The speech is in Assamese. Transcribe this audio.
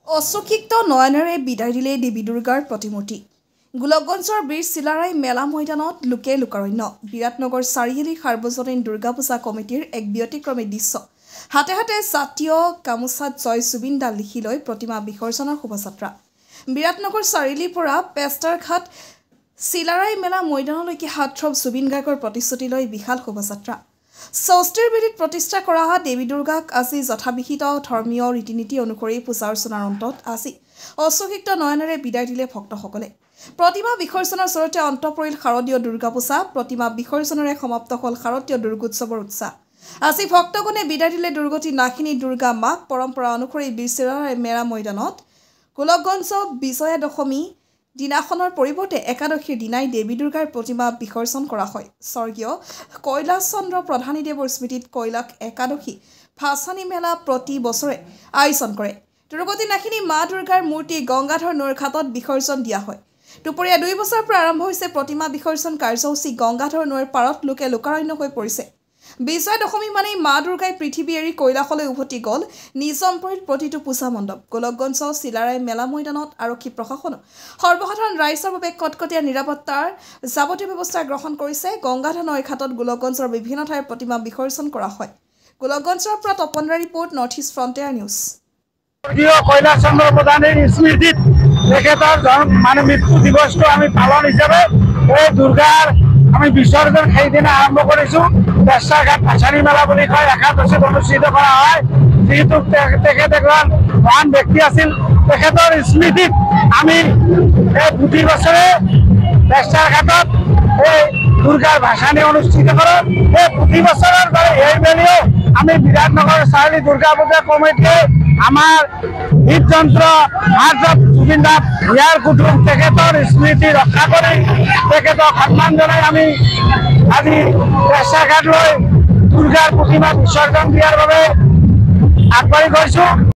অচকিক্ত নয়নেৰে বিদায় দিলে দেৱী দুৰ্গাৰ প্ৰতিমূৰ্তি। গোলকগঞ্জৰ বীৰ চিলাৰায় মেলা ময়দানত লোকে লোকাৰণ্য। বিৰাটনগৰ চাৰিআলি সাৰ্বজনীন দুৰ্গা পূজা কমিটিৰ এক ব্যতিক্ৰমী দৃশ্য। হাতে হাতে জাতীয় গামোচাত জয় জুবিনদা লিখি লৈ প্ৰতিমা বিসৰ্জনৰ শোভাযাত্ৰা। বিৰাটনগৰ চাৰিআলিৰ পৰা পেষ্টাৰঘাট চিলাৰায় মেলা ময়দানলৈকে হাতথ্ৰব জুবিন গাৰ্গৰ প্ৰতিশ্ৰুতি লৈ বিশাল শোভাযাত্ৰা। ষষ্ঠীৰ বিধিত প্ৰতিষ্ঠা কৰা দেৱী দুৰ্গাক আজি যথাবিহিত ধৰ্মীয় ৰীতি নীতি অনুসৰি পূজা অৰ্চনাৰ অন্তত আজি অচকিক্ত নয়নেৰে বিদায় দিলে ভক্তসকলে। প্ৰতিমা বিসৰ্জনৰ জৰিয়তে অন্ত পৰিল শাৰদীয় দুৰ্গা পূজা। প্ৰতিমা বিসৰ্জনেৰে সমাপ্ত হ'ল শাৰদীয় দুৰ্গোৎসৱৰ উৎসাহ। আজি ভক্তগণে বিদায় দিলে দুৰ্গতি নাশিনী দুৰ্গা মাক। পৰম্পৰা অনুসৰি বীৰ চিলাৰায় মেলা ময়দানত গোলকগঞ্জ বিজয়া দশমী দিনাখনৰ পৰিৱৰ্তে একাদশীৰ দিনাই দেৱী দুৰ্গাৰ প্ৰতিমা বিসৰ্জন কৰা হয়। স্বৰ্গীয় কৈলাশ চন্দ্ৰ প্ৰধানীদেৱৰ স্মৃতিত কৈলাশ একাদশী ভাচানী মেলা প্ৰতি বছৰে আয়োজন কৰে। দুৰ্গতি নাশিনী মা দুৰ্গাৰ মূৰ্তি গংগাধৰ নৈৰ ঘাটত বিসৰ্জন দিয়া হয়। দুপৰীয়া 2 বছৰৰ পৰা আৰম্ভ হৈছে প্ৰতিমা বিসৰ্জন কাৰ্যসূচী। গংগাধৰ নৈৰ পাৰত লোকে লোকাৰণ্য হৈ পৰিছে। বিজয়া দশমী মানেই মা দুৰ্গাই পৃথিৱী এৰি কৈলাশলৈ উভতি গ'ল। নিজাম পৰিল প্ৰতিটো পূজা মণ্ডপ। গোলকগঞ্জ চিলাৰায় মেলা ময়দানত আৰক্ষী প্ৰশাসন সৰ্বসাধাৰণ ৰাইজৰ বাবে কটকটীয়া নিৰাপত্তাৰ যাৱতীয় ব্যৱস্থা গ্ৰহণ কৰিছে। গংগাধৰ নৈৰ ঘাটত গোলকগঞ্জৰ বিভিন্ন ঠাইৰ প্ৰতিমা বিসৰ্জন কৰা হয়। গোলকগঞ্জৰ পৰা তপনৰা report, North East Frontier News. Kailash Chandra প্ৰধানীৰ স্মৃতিত তেখেতৰ মৃত্যু দিৱসটো আমি পালন হিচাপে এই দুৰ্গাৰ আমি বিসৰ্জন সেইদিনা আৰম্ভ কৰিছোঁ। পেষ্টাৰঘাট ভাচানী মেলা বুলি কয় একাদশীত অনুষ্ঠিত কৰা হয়। যিহেতু তেখেত এজন মহান ব্যক্তি আছিল, তেখেতৰ স্মৃতিত আমি এই প্ৰতি বছৰে পেষ্টাৰঘাটত এই দুৰ্গাৰ ভাচানী অনুষ্ঠিত কৰোঁ। এই প্ৰতি বছৰৰ দৰে এইবেলিও আমি বিৰাটনগৰ চাৰিআলি দুৰ্গা পূজা কমিটিয়ে আমাৰ হৃদযন্ত্ৰ হাতত জুবিনদা ইয়াৰ কুটুম তেখেতৰ স্মৃতি ৰক্ষা কৰি তেখেতক সন্মান জনাই আমি আজি পেষ্টাৰঘাট লৈ দুৰ্গাৰ প্ৰতিমা বিসৰ্জন দিয়াৰ বাবে আগবাঢ়ি গৈছোঁ।